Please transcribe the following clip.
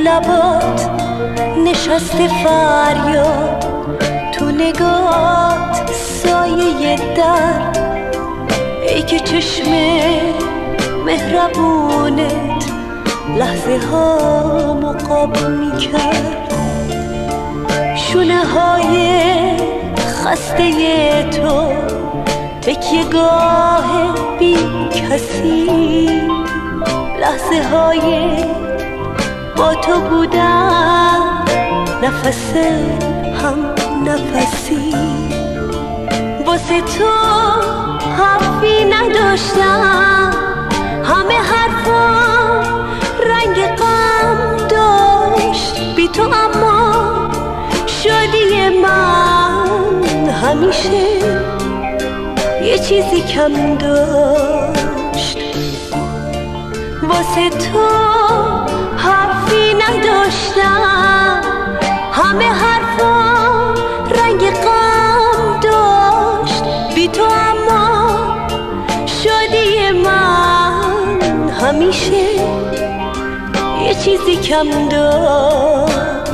لبات نشسته فریاد، تو نگات سایه در، ای که چشم مهربونت لحظه ها مقاب میکرد. شونه های خسته تو تکیه گاه بی کسی، لحظه های با تو بودن نفس هم نفسی. واسه تو حرفی نداشتم، همه حرفم رنگ غم داشت بی تو، اما شادی من همیشه یه چیزی کم داشت. واسه تو حرفی نداشتم، همه حرفم رنگ غم داشت بی تو، اما شادی من همیشه یه چیزی کم داشت.